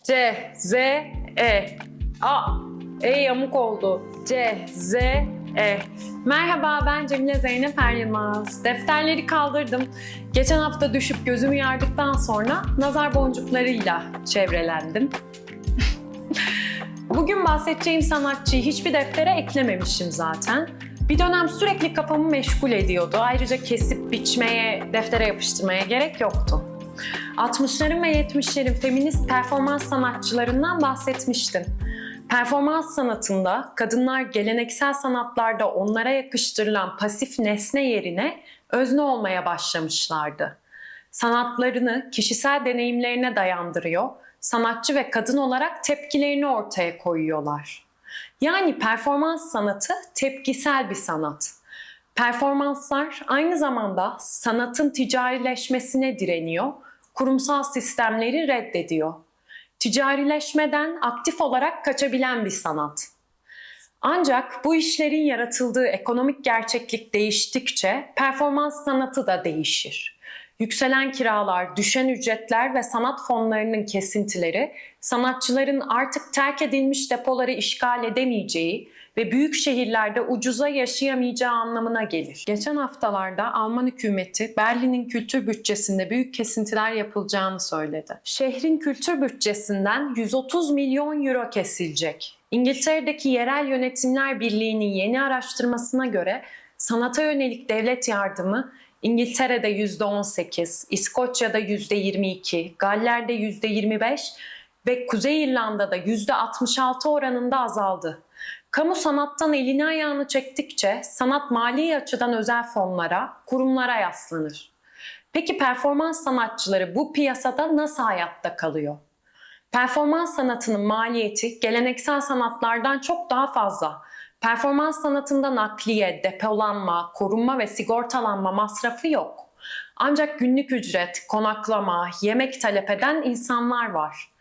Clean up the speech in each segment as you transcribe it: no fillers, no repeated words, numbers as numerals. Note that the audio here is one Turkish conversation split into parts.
C, Z, E. Yamuk oldu. C, Z, E. Merhaba, ben Cemile Zeynep Er Yılmaz. Defterleri kaldırdım. Geçen hafta düşüp gözümü yardıktan sonra nazar boncuklarıyla çevrelendim. Bugün bahsedeceğim sanatçıyı hiçbir deftere eklememişim zaten. Bir dönem sürekli kafamı meşgul ediyordu. Ayrıca kesip biçmeye, deftere yapıştırmaya gerek yoktu. 60'ların ve 70'lerin feminist performans sanatçılarından bahsetmiştim. Performans sanatında kadınlar geleneksel sanatlarda onlara yakıştırılan pasif nesne yerine özne olmaya başlamışlardı. Sanatlarını kişisel deneyimlerine dayandırıyor, sanatçı ve kadın olarak tepkilerini ortaya koyuyorlar. Yani performans sanatı tepkisel bir sanat. Performanslar aynı zamanda sanatın ticarileşmesine direniyor, kurumsal sistemleri reddediyor. Ticarileşmeden aktif olarak kaçabilen bir sanat. Ancak bu işlerin yaratıldığı ekonomik gerçeklik değiştikçe performans sanatı da değişir. Yükselen kiralar, düşen ücretler ve sanat fonlarının kesintileri sanatçıların artık terk edilmiş depoları işgal edemeyeceği ve büyük şehirlerde ucuza yaşayamayacağı anlamına gelir. Geçen haftalarda Alman hükümeti Berlin'in kültür bütçesinde büyük kesintiler yapılacağını söyledi. Şehrin kültür bütçesinden 130 milyon euro kesilecek. İngiltere'deki Yerel Yönetimler Birliği'nin yeni araştırmasına göre sanata yönelik devlet yardımı İngiltere'de %18, İskoçya'da %22, Galler'de %25 ve Kuzey İrlanda'da %66 oranında azaldı. Kamu sanattan elini ayağını çektikçe sanat mali açıdan özel fonlara, kurumlara yaslanır. Peki performans sanatçıları bu piyasada nasıl hayatta kalıyor? Performans sanatının maliyeti geleneksel sanatlardan çok daha fazla. Performans sanatında nakliye, depolanma, korunma ve sigortalanma masrafı yok. Ancak günlük ücret, konaklama, yemek talep eden insanlar var.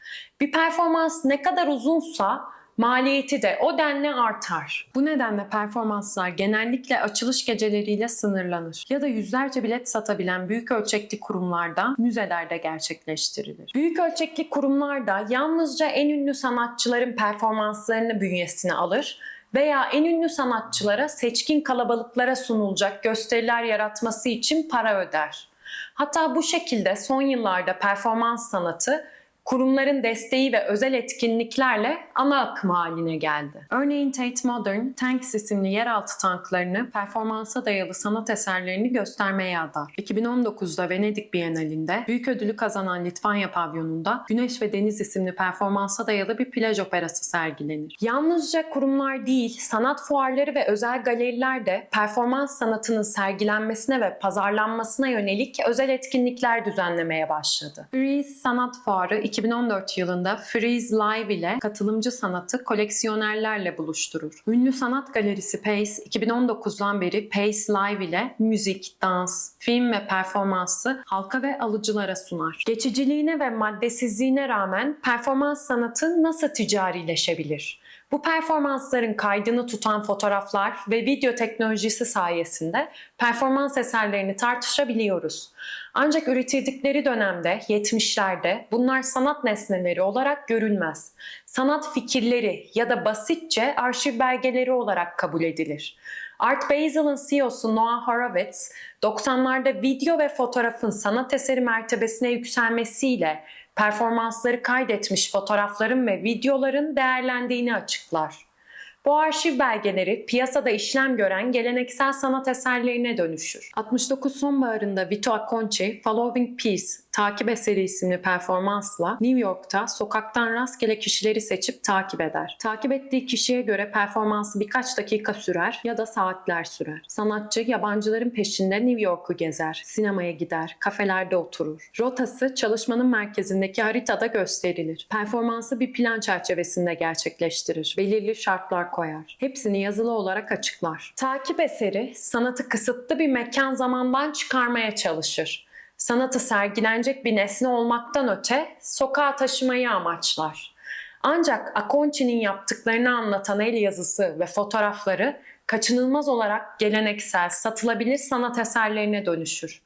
Bir performans ne kadar uzunsa maliyeti de o denli artar. Bu nedenle performanslar genellikle açılış geceleriyle sınırlanır ya da yüzlerce bilet satabilen büyük ölçekli kurumlarda, müzelerde gerçekleştirilir. Büyük ölçekli kurumlarda yalnızca en ünlü sanatçıların performanslarını bünyesine alır veya en ünlü sanatçılara seçkin kalabalıklara sunulacak gösteriler yaratması için para öder. Hatta bu şekilde son yıllarda performans sanatı kurumların desteği ve özel etkinliklerle ana akım haline geldi. Örneğin Tate Modern, Tanks isimli yeraltı tanklarını performansa dayalı sanat eserlerini göstermeye adar. 2019'da Venedik Bienalinde büyük ödülü kazanan Litvanya Pavyonunda Güneş ve Deniz isimli performansa dayalı bir plaj operası sergilenir. Yalnızca kurumlar değil, sanat fuarları ve özel galeriler de performans sanatının sergilenmesine ve pazarlanmasına yönelik özel etkinlikler düzenlemeye başladı. Freeze Sanat Fuarı 2014 yılında Freeze Live ile katılımcı sanatı koleksiyonerlerle buluşturur. Ünlü sanat galerisi Pace, 2019'dan beri Pace Live ile müzik, dans, film ve performansı halka ve alıcılara sunar. Geçiciliğine ve maddesizliğine rağmen performans sanatı nasıl ticarileşebilir? Bu performansların kaydını tutan fotoğraflar ve video teknolojisi sayesinde performans eserlerini tartışabiliyoruz. Ancak üretildikleri dönemde, 70'lerde bunlar sanat nesneleri olarak görülmez. Sanat fikirleri ya da basitçe arşiv belgeleri olarak kabul edilir. Art Basel'ın CEO'su Noah Horowitz, 90'larda video ve fotoğrafın sanat eseri mertebesine yükselmesiyle performansları kaydetmiş fotoğrafların ve videoların değerlendiğini açıklar. Bu arşiv belgeleri piyasada işlem gören geleneksel sanat eserlerine dönüşür. 69 sonbaharında Vito Acconci, Following Peace, Takip Eseri isimli performansla New York'ta sokaktan rastgele kişileri seçip takip eder. Takip ettiği kişiye göre performansı birkaç dakika sürer ya da saatler sürer. Sanatçı yabancıların peşinde New York'u gezer, sinemaya gider, kafelerde oturur. Rotası çalışmanın merkezindeki haritada gösterilir. Performansı bir plan çerçevesinde gerçekleştirir. Belirli şartlar koyar. Hepsini yazılı olarak açıklar. Takip eseri sanatı kısıtlı bir mekan zamandan çıkarmaya çalışır. Sanatı sergilenecek bir nesne olmaktan öte sokağa taşımayı amaçlar. Ancak Acconci'nin yaptıklarını anlatan el yazısı ve fotoğrafları kaçınılmaz olarak geleneksel, satılabilir sanat eserlerine dönüşür.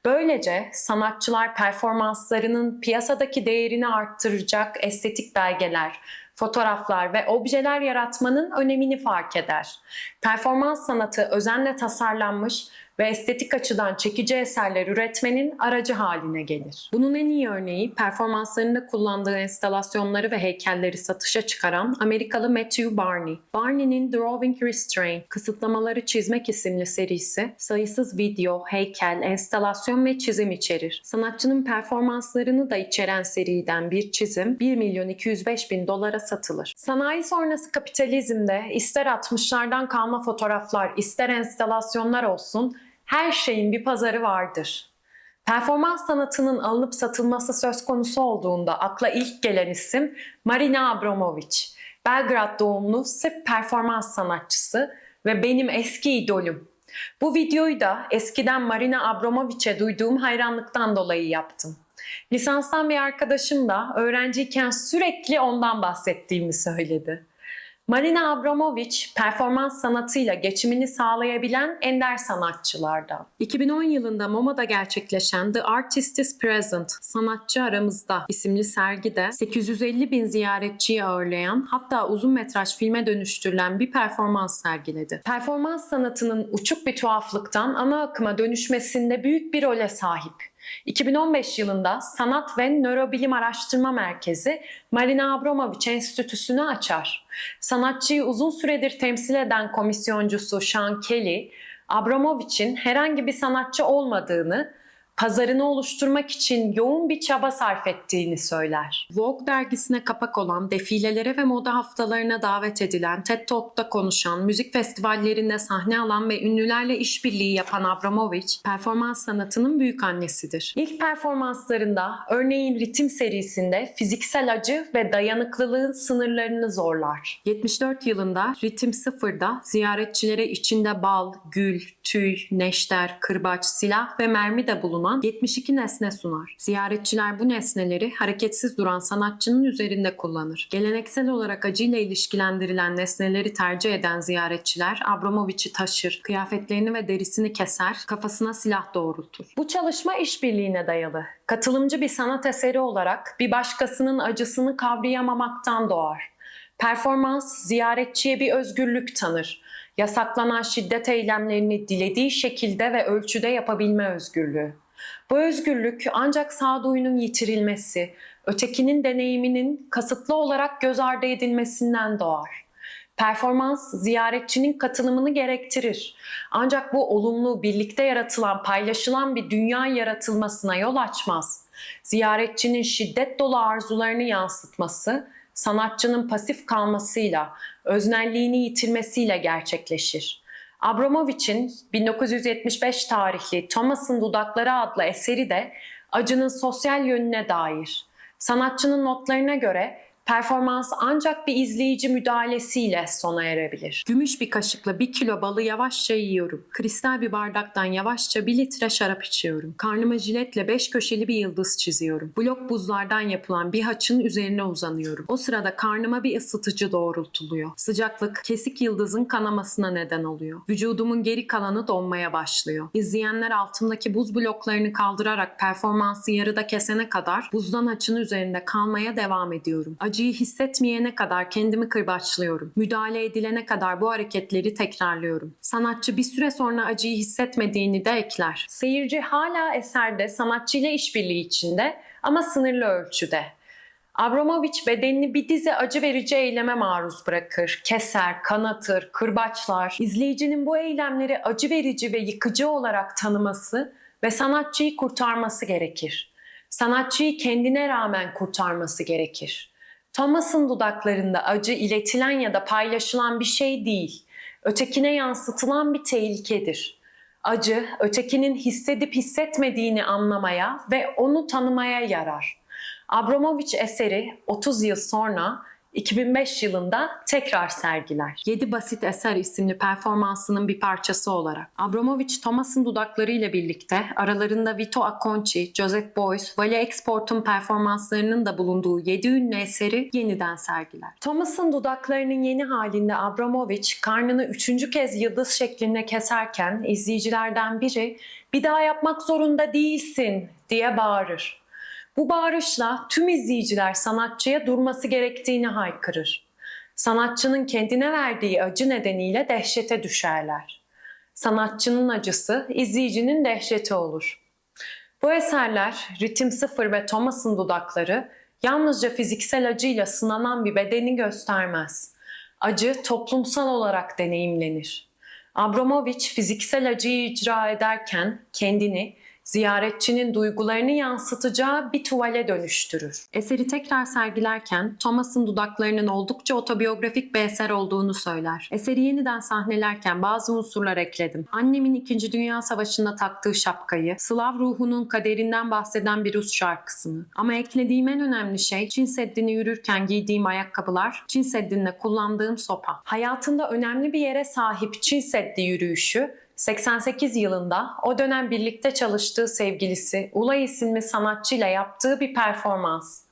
Böylece sanatçılar performanslarının piyasadaki değerini arttıracak estetik belgeler, fotoğraflar ve objeler yaratmanın önemini fark eder. Performans sanatı özenle tasarlanmış ve estetik açıdan çekici eserler üretmenin aracı haline gelir. Bunun en iyi örneği performanslarında kullandığı enstalasyonları ve heykelleri satışa çıkaran Amerikalı Matthew Barney. Barney'nin Drawing Restraint, Kısıtlamaları Çizmek isimli serisi sayısız video, heykel, enstalasyon ve çizim içerir. Sanatçının performanslarını da içeren seriden bir çizim 1.205.000 dolara satılır. Sanayi sonrası kapitalizmde ister 60'lardan kalma fotoğraflar, ister enstalasyonlar olsun, her şeyin bir pazarı vardır. Performans sanatının alınıp satılması söz konusu olduğunda akla ilk gelen isim Marina Abramović. Belgrad doğumlu Sırp performans sanatçısı ve benim eski idolüm. Bu videoyu da eskiden Marina Abramović'e duyduğum hayranlıktan dolayı yaptım. Lisanstan bir arkadaşım da öğrenciyken sürekli ondan bahsettiğimi söyledi. Marina Abramović, performans sanatıyla geçimini sağlayabilen ender sanatçılardan. 2010 yılında MoMA'da gerçekleşen The Artist is Present, Sanatçı Aramızda isimli sergide 850.000 ziyaretçiyi ağırlayan, hatta uzun metraj filme dönüştürülen bir performans sergiledi. Performans sanatının uçuk bir tuhaflıktan ana akıma dönüşmesinde büyük bir role sahip. 2015 yılında Sanat ve Nörobilim Araştırma Merkezi Marina Abramović Enstitüsü'nü açar. Sanatçıyı uzun süredir temsil eden komisyoncusu Sean Kelly, Abramović'in herhangi bir sanatçı olmadığını, pazarını oluşturmak için yoğun bir çaba sarf ettiğini söyler. Vogue dergisine kapak olan, defilelere ve moda haftalarına davet edilen, TED Talk'ta konuşan, müzik festivallerinde sahne alan ve ünlülerle işbirliği yapan Abramović, performans sanatının büyük annesidir. İlk performanslarında, örneğin Ritim serisinde fiziksel acı ve dayanıklılığın sınırlarını zorlar. 74 yılında Ritim Sıfır'da ziyaretçilere içinde bal, gül, tüy, neşter, kırbaç, silah ve mermi de bulunan 72 nesne sunar. Ziyaretçiler bu nesneleri hareketsiz duran sanatçının üzerinde kullanır. Geleneksel olarak acıyla ilişkilendirilen nesneleri tercih eden ziyaretçiler Abramović'i taşır, kıyafetlerini ve derisini keser, kafasına silah doğrultur. Bu çalışma işbirliğine dayalı. Katılımcı bir sanat eseri olarak bir başkasının acısını kavrayamamaktan doğar. Performans ziyaretçiye bir özgürlük tanır. Yasaklanan şiddet eylemlerini dilediği şekilde ve ölçüde yapabilme özgürlüğü. Bu özgürlük ancak sağduyunun yitirilmesi, ötekinin deneyiminin kasıtlı olarak göz ardı edilmesinden doğar. Performans ziyaretçinin katılımını gerektirir. Ancak bu olumlu, birlikte yaratılan, paylaşılan bir dünya yaratılmasına yol açmaz. Ziyaretçinin şiddet dolu arzularını yansıtması, sanatçının pasif kalmasıyla, öznelliğini yitirmesiyle gerçekleşir. Abramović'in 1975 tarihli Thomas'ın Dudakları adlı eseri de acının sosyal yönüne dair. Sanatçının notlarına göre performans ancak bir izleyici müdahalesiyle sona erebilir. Gümüş bir kaşıkla 1 kilo balı yavaşça yiyorum. Kristal bir bardaktan yavaşça 1 litre şarap içiyorum. Karnıma jiletle 5 köşeli bir yıldız çiziyorum. Blok buzlardan yapılan bir haçın üzerine uzanıyorum. O sırada karnıma bir ısıtıcı doğrultuluyor. Sıcaklık kesik yıldızın kanamasına neden oluyor. Vücudumun geri kalanı donmaya başlıyor. İzleyenler altımdaki buz bloklarını kaldırarak performansı yarıda kesene kadar buzdan haçın üzerinde kalmaya devam ediyorum. Acıyı hissetmeyene kadar kendimi kırbaçlıyorum. Müdahale edilene kadar bu hareketleri tekrarlıyorum. Sanatçı bir süre sonra acıyı hissetmediğini de ekler. Seyirci hala eserde sanatçıyla işbirliği içinde ama sınırlı ölçüde. Abramović bedenini bir dizi acı verici eyleme maruz bırakır, keser, kanatır, kırbaçlar. İzleyicinin bu eylemleri acı verici ve yıkıcı olarak tanıması ve sanatçıyı kurtarması gerekir. Sanatçıyı kendine rağmen kurtarması gerekir. Thomas'ın dudaklarında acı iletilen ya da paylaşılan bir şey değil, ötekine yansıtılan bir tehlikedir. Acı, ötekinin hissedip hissetmediğini anlamaya ve onu tanımaya yarar. Abramović eseri 30 yıl sonra 2005 yılında tekrar sergiler. 7 Basit Eser isimli performansının bir parçası olarak. Abramovich, Thomas'ın dudaklarıyla birlikte aralarında Vito Acconci, Joseph Beuys, Vale Export'un performanslarının da bulunduğu 7 ünlü eseri yeniden sergiler. Thomas'ın dudaklarının yeni halinde Abramovich karnını 3. kez yıldız şeklinde keserken izleyicilerden biri "Bir daha yapmak zorunda değilsin" diye bağırır. Bu bağırışla tüm izleyiciler sanatçıya durması gerektiğini haykırır. Sanatçının kendine verdiği acı nedeniyle dehşete düşerler. Sanatçının acısı izleyicinin dehşeti olur. Bu eserler Ritim Sıfır ve Thomas'ın dudakları yalnızca fiziksel acıyla sınanan bir bedeni göstermez. Acı toplumsal olarak deneyimlenir. Abramovich fiziksel acıyı icra ederken kendini ziyaretçinin duygularını yansıtacağı bir tuvale dönüştürür. Eseri tekrar sergilerken Thomas'ın dudaklarının oldukça otobiyografik bir eser olduğunu söyler. Eseri yeniden sahnelerken bazı unsurlar ekledim. Annemin 2. Dünya Savaşı'nda taktığı şapkayı, Slav ruhunun kaderinden bahseden bir Rus şarkısını. Ama eklediğim en önemli şey Çin Seddi'ni yürürken giydiğim ayakkabılar, Çin Seddi'nde kullandığım sopa. Hayatında önemli bir yere sahip Çin Seddi yürüyüşü 88 yılında o dönem birlikte çalıştığı sevgilisi Ulay isimli sanatçıyla yaptığı bir performans.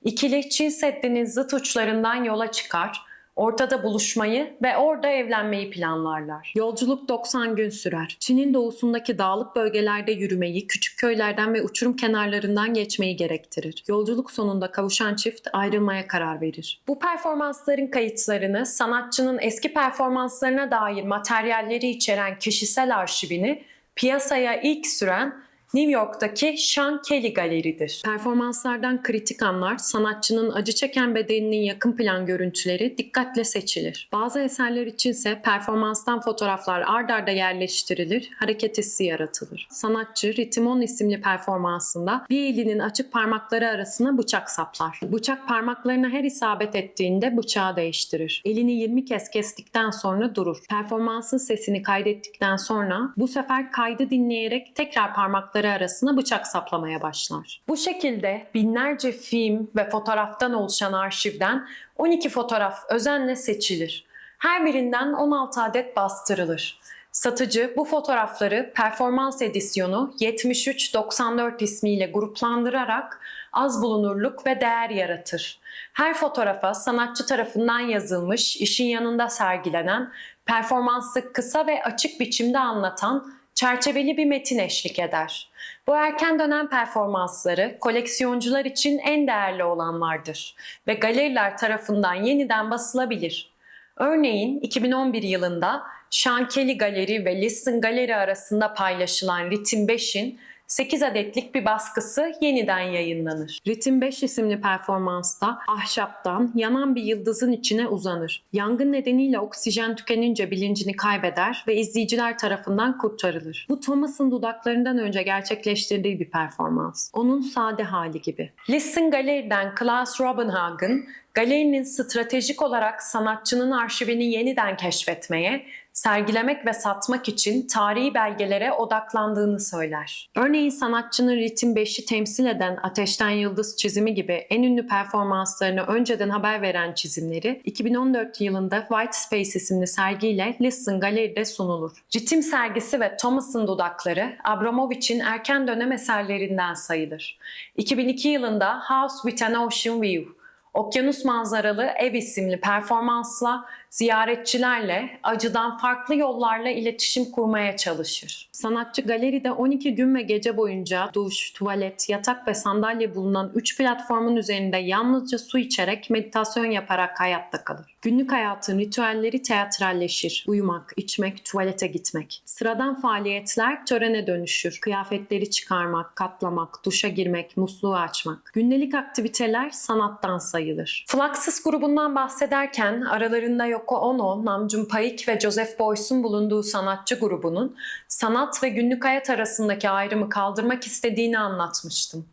İkili Çin Seddi'nin zıt uçlarından yola çıkar, ortada buluşmayı ve orada evlenmeyi planlarlar. Yolculuk 90 gün sürer. Çin'in doğusundaki dağlık bölgelerde yürümeyi, küçük köylerden ve uçurum kenarlarından geçmeyi gerektirir. Yolculuk sonunda kavuşan çift ayrılmaya karar verir. Bu performansların kayıtlarını, sanatçının eski performanslarına dair materyalleri içeren kişisel arşivini piyasaya ilk süren New York'taki Sean Kelly Galeri'dir. Performanslardan kritik anlar, sanatçının acı çeken bedeninin yakın plan görüntüleri dikkatle seçilir. Bazı eserler içinse performanstan fotoğraflar ard arda yerleştirilir, hareket hissi yaratılır. Sanatçı Ritimon isimli performansında bir elinin açık parmakları arasına bıçak saplar. Bıçak parmaklarına her isabet ettiğinde bıçağı değiştirir. Elini 20 kez kestikten sonra durur. Performansın sesini kaydettikten sonra bu sefer kaydı dinleyerek tekrar parmakları arasına bıçak saplamaya başlar. Bu şekilde binlerce film ve fotoğraftan oluşan arşivden 12 fotoğraf özenle seçilir. Her birinden 16 adet bastırılır. Satıcı bu fotoğrafları performans edisyonu 73-94 ismiyle gruplandırarak az bulunurluk ve değer yaratır. Her fotoğrafa sanatçı tarafından yazılmış, işin yanında sergilenen, performansı kısa ve açık biçimde anlatan çerçeveli bir metin eşlik eder. Bu erken dönem performansları koleksiyoncular için en değerli olanlardır ve galeriler tarafından yeniden basılabilir. Örneğin 2011 yılında Sean Kelly Galeri ve Liston Galeri arasında paylaşılan Ritim 5'in 8 adetlik bir baskısı yeniden yayınlanır. Ritim 5 isimli performansta ahşaptan yanan bir yıldızın içine uzanır. Yangın nedeniyle oksijen tükenince bilincini kaybeder ve izleyiciler tarafından kurtarılır. Bu Thomas'ın dudaklarından önce gerçekleştirdiği bir performans. Onun sade hali gibi. Liston Galeri'den Klaus Robenhagen, galerinin stratejik olarak sanatçının arşivini yeniden keşfetmeye, sergilemek ve satmak için tarihi belgelere odaklandığını söyler. Örneğin sanatçının Ritim 5'i temsil eden Ateşten Yıldız çizimi gibi en ünlü performanslarını önceden haber veren çizimleri 2014 yılında White Space isimli sergiyle Liston Galeri'de sunulur. Ritim sergisi ve Thomas'ın dudakları Abramovich'in erken dönem eserlerinden sayılır. 2002 yılında House with an Ocean View, Okyanus manzaralı ev isimli performansla ziyaretçilerle acıdan farklı yollarla iletişim kurmaya çalışır. Sanatçı galeride 12 gün ve gece boyunca duş, tuvalet, yatak ve sandalye bulunan 3 platformun üzerinde yalnızca su içerek meditasyon yaparak hayatta kalır. Günlük hayatın ritüelleri teatralleşir. Uyumak, içmek, tuvalete gitmek. Sıradan faaliyetler törene dönüşür. Kıyafetleri çıkarmak, katlamak, duşa girmek, musluğu açmak. Gündelik aktiviteler sanattan sayılır. Fluxus grubundan bahsederken aralarında Yoko Ono, Namjoon Paik ve Joseph Beuys'un bulunduğu sanatçı grubunun sanat ve günlük hayat arasındaki ayrımı kaldırmak istediğini anlatmıştım.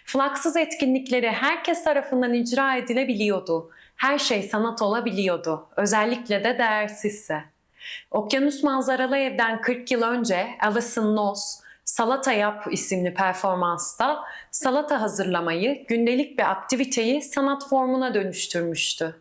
Fluxus etkinlikleri herkes tarafından icra edilebiliyordu. Her şey sanat olabiliyordu, özellikle de değersizse. Okyanus manzaralı evden 40 yıl önce Alison Noss, Salata Yap isimli performansta salata hazırlamayı, gündelik bir aktiviteyi sanat formuna dönüştürmüştü.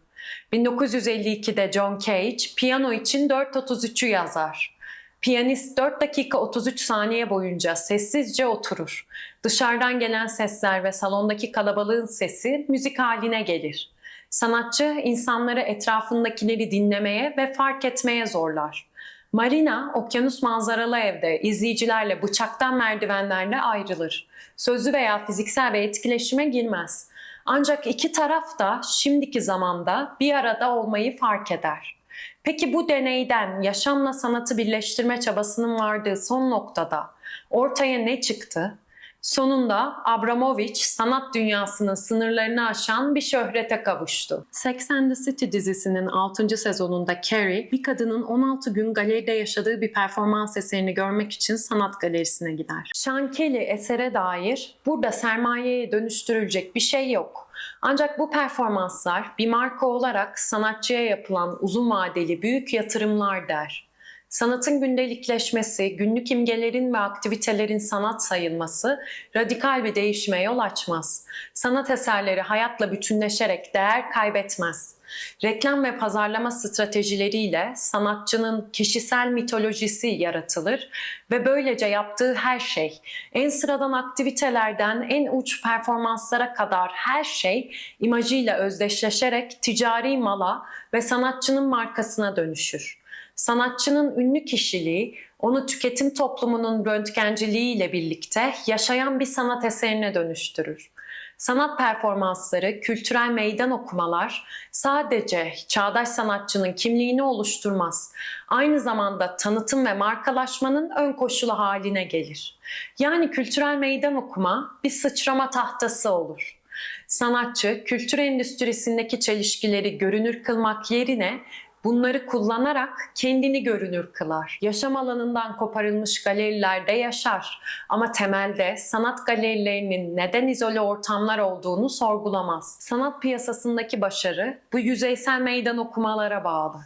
1952'de John Cage piyano için 4.33'ü yazar. Piyanist 4 dakika 33 saniye boyunca sessizce oturur. Dışarıdan gelen sesler ve salondaki kalabalığın sesi müzik haline gelir. Sanatçı insanları etrafındakileri dinlemeye ve fark etmeye zorlar. Marina, okyanus manzaralı evde izleyicilerle bıçaktan merdivenlerle ayrılır. Sözlü veya fiziksel bir etkileşime girmez. Ancak iki taraf da şimdiki zamanda bir arada olmayı fark eder. Peki bu deneyden yaşamla sanatı birleştirme çabasının vardığı son noktada ortaya ne çıktı? Sonunda Abramovich sanat dünyasının sınırlarını aşan bir şöhrete kavuştu. Sex and the City dizisinin 6. sezonunda Carrie, bir kadının 16 gün galeride yaşadığı bir performans eserini görmek için sanat galerisine gider. Sean Kelly esere dair burada sermayeye dönüştürülecek bir şey yok. Ancak bu performanslar bir marka olarak sanatçıya yapılan uzun vadeli büyük yatırımlar der. Sanatın gündelikleşmesi, günlük imgelerin ve aktivitelerin sanat sayılması radikal bir değişime yol açmaz. Sanat eserleri hayatla bütünleşerek değer kaybetmez. Reklam ve pazarlama stratejileriyle sanatçının kişisel mitolojisi yaratılır ve böylece yaptığı her şey, en sıradan aktivitelerden en uç performanslara kadar her şey imajıyla özdeşleşerek ticari mala ve sanatçının markasına dönüşür. Sanatçının ünlü kişiliği, onu tüketim toplumunun röntgenciliğiyle birlikte yaşayan bir sanat eserine dönüştürür. Sanat performansları, kültürel meydan okumalar sadece çağdaş sanatçının kimliğini oluşturmaz. Aynı zamanda tanıtım ve markalaşmanın ön koşulu haline gelir. Yani kültürel meydan okuma bir sıçrama tahtası olur. Sanatçı, kültür endüstrisindeki çelişkileri görünür kılmak yerine bunları kullanarak kendini görünür kılar. Yaşam alanından koparılmış galerilerde yaşar ama temelde sanat galerilerinin neden izole ortamlar olduğunu sorgulamaz. Sanat piyasasındaki başarı bu yüzeysel meydan okumalara bağlı.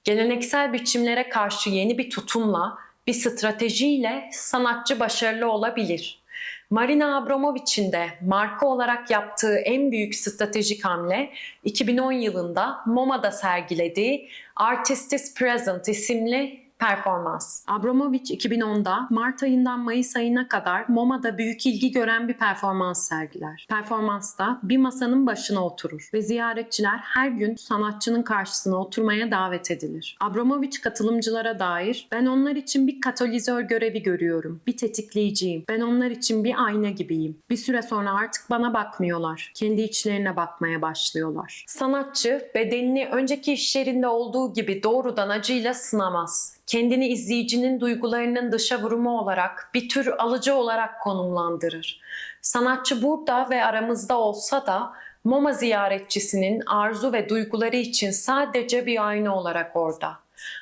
Geleneksel biçimlere karşı yeni bir tutumla, bir stratejiyle sanatçı başarılı olabilir. Marina Abramovich'in de marka olarak yaptığı en büyük stratejik hamle 2010 yılında MoMA'da sergilediği Artist is Present isimli performans. Abramovich 2010'da Mart ayından Mayıs ayına kadar MoMA'da büyük ilgi gören bir performans sergiler. Performansta bir masanın başına oturur ve ziyaretçiler her gün sanatçının karşısına oturmaya davet edilir. Abramovich katılımcılara dair "Ben onlar için bir katalizör görevi görüyorum, bir tetikleyiciyim, ben onlar için bir ayna gibiyim. Bir süre sonra artık bana bakmıyorlar, kendi içlerine bakmaya başlıyorlar." Sanatçı bedenini önceki işlerinde olduğu gibi doğrudan acıyla sınamaz. Kendini izleyicinin duygularının dışa vurumu olarak, bir tür alıcı olarak konumlandırır. Sanatçı burada ve aramızda olsa da MoMA ziyaretçisinin arzu ve duyguları için sadece bir ayna olarak orada.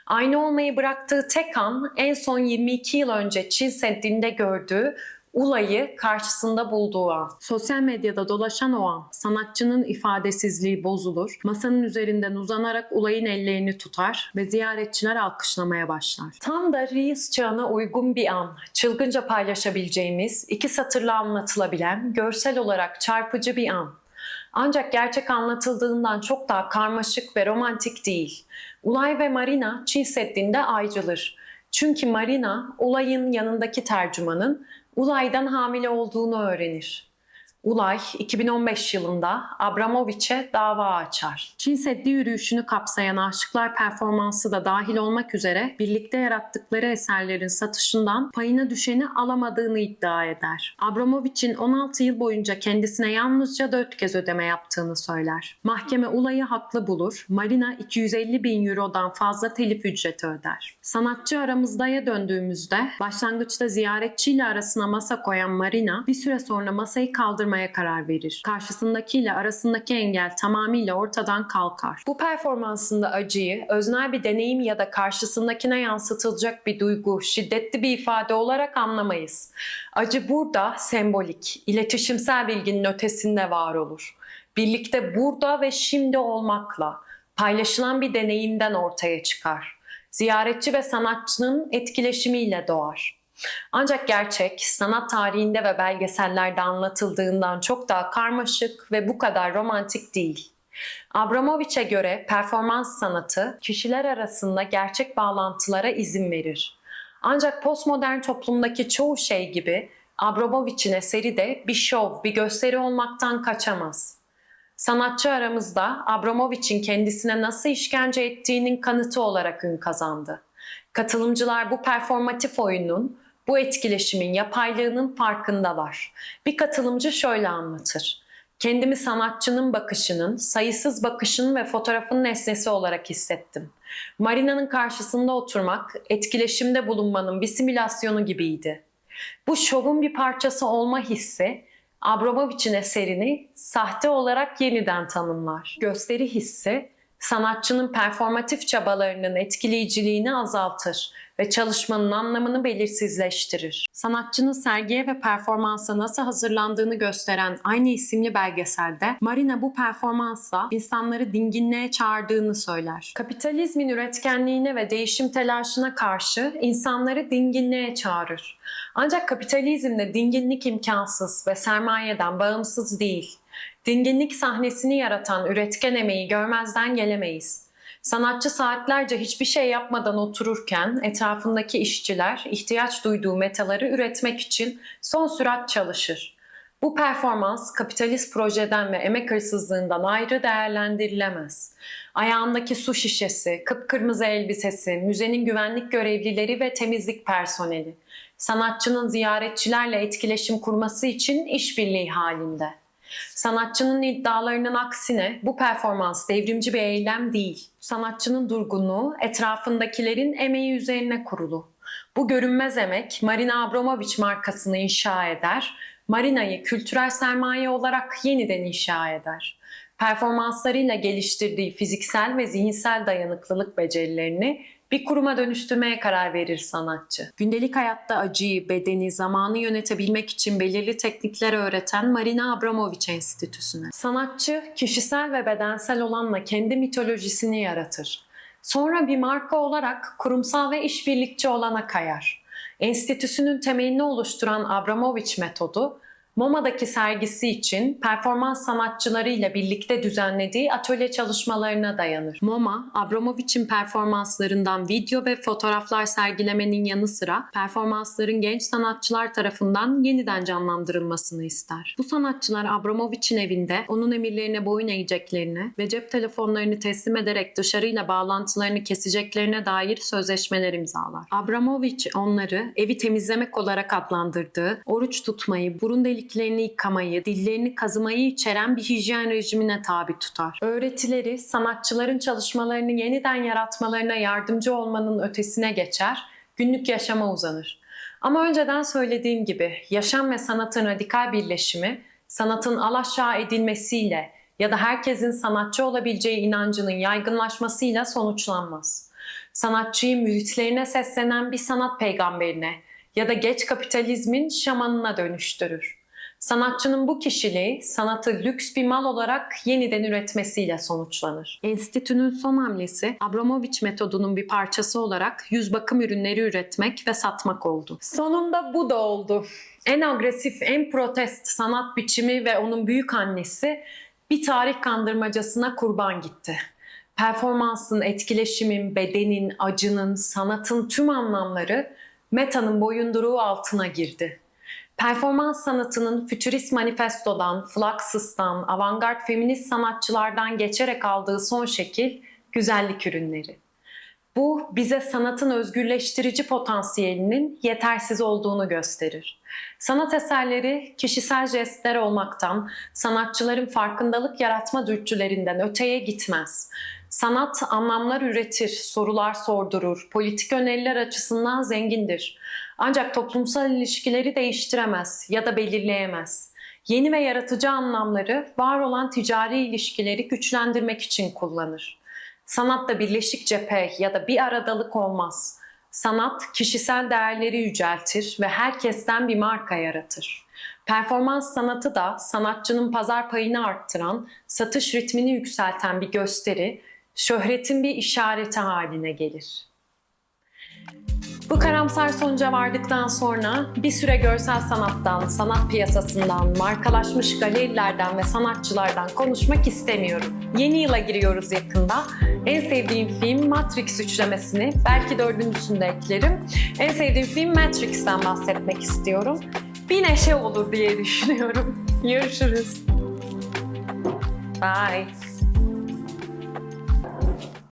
Ayna olmayı bıraktığı tek an en son 22 yıl önce Çin Seddi'nde gördüğü Ulay'ı karşısında bulduğu an. Sosyal medyada dolaşan o an sanatçının ifadesizliği bozulur, masanın üzerinden uzanarak Ulay'ın ellerini tutar ve ziyaretçiler alkışlamaya başlar. Tam da Reels çağına uygun bir an, çılgınca paylaşabileceğimiz, 2 satırla anlatılabilen, görsel olarak çarpıcı bir an. Ancak gerçek anlatıldığından çok daha karmaşık ve romantik değil. Ulay ve Marina Çin Seddi'nde ayrılır. Çünkü Marina, Ulay'ın yanındaki tercümanın Ulay'dan hamile olduğunu öğrenir. Ulay 2015 yılında Abramovich'e dava açar. Çin Seddi yürüyüşünü kapsayan Aşıklar performansı da dahil olmak üzere birlikte yarattıkları eserlerin satışından payına düşeni alamadığını iddia eder. Abramovich'in 16 yıl boyunca kendisine yalnızca 4 kez ödeme yaptığını söyler. Mahkeme Ulay'ı haklı bulur, Marina 250 bin eurodan fazla telif ücreti öder. Sanatçı aramızdaya döndüğümüzde başlangıçta ziyaretçiyle arasına masa koyan Marina bir süre sonra masayı kaldırmaya karar verir. Karşısındakiyle arasındaki engel tamamıyla ortadan kalkar. Bu performansında acıyı öznel bir deneyim ya da karşısındakine yansıtılacak bir duygu, şiddetli bir ifade olarak anlamayız. Acı burada sembolik, iletişimsel bilginin ötesinde var olur. Birlikte burada ve şimdi olmakla, paylaşılan bir deneyimden ortaya çıkar. Ziyaretçi ve sanatçının etkileşimiyle doğar. Ancak gerçek, sanat tarihinde ve belgesellerde anlatıldığından çok daha karmaşık ve bu kadar romantik değil. Abramovich'e göre performans sanatı kişiler arasında gerçek bağlantılara izin verir. Ancak postmodern toplumdaki çoğu şey gibi Abramovich'in eseri de bir şov, bir gösteri olmaktan kaçamaz. Sanatçı aramızda Abramovich'in kendisine nasıl işkence ettiğinin kanıtı olarak ün kazandı. Katılımcılar bu performatif oyunun, bu etkileşimin yapaylığının farkındalar. Bir katılımcı şöyle anlatır: "Kendimi sanatçının bakışının, sayısız bakışın ve fotoğrafın nesnesi olarak hissettim. Marina'nın karşısında oturmak, etkileşimde bulunmanın bir simülasyonu gibiydi." Bu şovun bir parçası olma hissi, Abramovich'in eserini sahte olarak yeniden tanımlar. Gösteri hissi, sanatçının performatif çabalarının etkileyiciliğini azaltır ve çalışmanın anlamını belirsizleştirir. Sanatçının sergiye ve performansa nasıl hazırlandığını gösteren aynı isimli belgeselde Marina bu performansla insanları dinginliğe çağırdığını söyler. Kapitalizmin üretkenliğine ve değişim telaşına karşı insanları dinginliğe çağırır. Ancak kapitalizmde dinginlik imkansız ve sermayeden bağımsız değil. Dinginlik sahnesini yaratan üretken emeği görmezden gelemeyiz. Sanatçı saatlerce hiçbir şey yapmadan otururken etrafındaki işçiler ihtiyaç duyduğu metaları üretmek için son sürat çalışır. Bu performans kapitalist projeden ve emek hırsızlığından ayrı değerlendirilemez. Ayağındaki su şişesi, kıpkırmızı elbisesi, müzenin güvenlik görevlileri ve temizlik personeli, sanatçının ziyaretçilerle etkileşim kurması için işbirliği halinde. Sanatçının iddialarının aksine bu performans devrimci bir eylem değil. Sanatçının durgunluğu etrafındakilerin emeği üzerine kurulu. Bu görünmez emek Marina Abramovich markasını inşa eder, Marina'yı kültürel sermaye olarak yeniden inşa eder. Performanslarıyla geliştirdiği fiziksel ve zihinsel dayanıklılık becerilerini bir kuruma dönüştürmeye karar verir sanatçı. Gündelik hayatta acıyı, bedeni, zamanı yönetebilmek için belirli teknikler öğreten Marina Abramovich Enstitüsü'ne. Sanatçı, kişisel ve bedensel olanla kendi mitolojisini yaratır. Sonra bir marka olarak kurumsal ve işbirlikçi olana kayar. Enstitüsünün temelini oluşturan Abramovich metodu, MoMA'daki sergisi için performans sanatçılarıyla birlikte düzenlediği atölye çalışmalarına dayanır. MoMA, Abramovich'in performanslarından video ve fotoğraflar sergilemenin yanı sıra performansların genç sanatçılar tarafından yeniden canlandırılmasını ister. Bu sanatçılar Abramovich'in evinde onun emirlerine boyun eğeceklerine ve cep telefonlarını teslim ederek dışarıyla bağlantılarını keseceklerine dair sözleşmeler imzalar. Abramovich onları evi temizlemek olarak adlandırdığı, oruç tutmayı, burun deliklerini yıkamayı, dillerini kazımayı içeren bir hijyen rejimine tabi tutar. Öğretileri, sanatçıların çalışmalarını yeniden yaratmalarına yardımcı olmanın ötesine geçer, günlük yaşama uzanır. Ama önceden söylediğim gibi yaşam ve sanatın radikal birleşimi, sanatın alaşağı edilmesiyle ya da herkesin sanatçı olabileceği inancının yaygınlaşmasıyla sonuçlanmaz. Sanatçıyı müritlerine seslenen bir sanat peygamberine ya da geç kapitalizmin şamanına dönüştürür. Sanatçının bu kişiliği sanatı lüks bir mal olarak yeniden üretmesiyle sonuçlanır. Enstitünün son hamlesi Abramovich metodunun bir parçası olarak yüz bakım ürünleri üretmek ve satmak oldu. Sonunda bu da oldu. En agresif, en protest sanat biçimi ve onun büyük annesi bir tarih kandırmacasına kurban gitti. Performansın, etkileşimin, bedenin, acının, sanatın tüm anlamları metanın boyunduruğu altına girdi. Performans sanatının Futurist Manifesto'dan, Fluxus'tan, avantgard feminist sanatçılardan geçerek aldığı son şekil güzellik ürünleri. Bu bize sanatın özgürleştirici potansiyelinin yetersiz olduğunu gösterir. Sanat eserleri kişisel jestler olmaktan, sanatçıların farkındalık yaratma dürtülerinden öteye gitmez. Sanat anlamlar üretir, sorular sordurur, politik öneriler açısından zengindir. Ancak toplumsal ilişkileri değiştiremez ya da belirleyemez. Yeni ve yaratıcı anlamları var olan ticari ilişkileri güçlendirmek için kullanır. Sanatta birleşik cephe ya da bir aradalık olmaz. Sanat kişisel değerleri yüceltir ve herkesten bir marka yaratır. Performans sanatı da sanatçının pazar payını arttıran, satış ritmini yükselten bir gösteri, şöhretin bir işareti haline gelir. Bu karamsar sonuca vardıktan sonra bir süre görsel sanattan, sanat piyasasından, markalaşmış galerilerden ve sanatçılardan konuşmak istemiyorum. Yeni yıla giriyoruz yakında. En sevdiğim film Matrix üçlemesini, belki dördüncüsünü de eklerim. En sevdiğim film Matrix'ten bahsetmek istiyorum. Bir neşe olur diye düşünüyorum. Görüşürüz. Bye.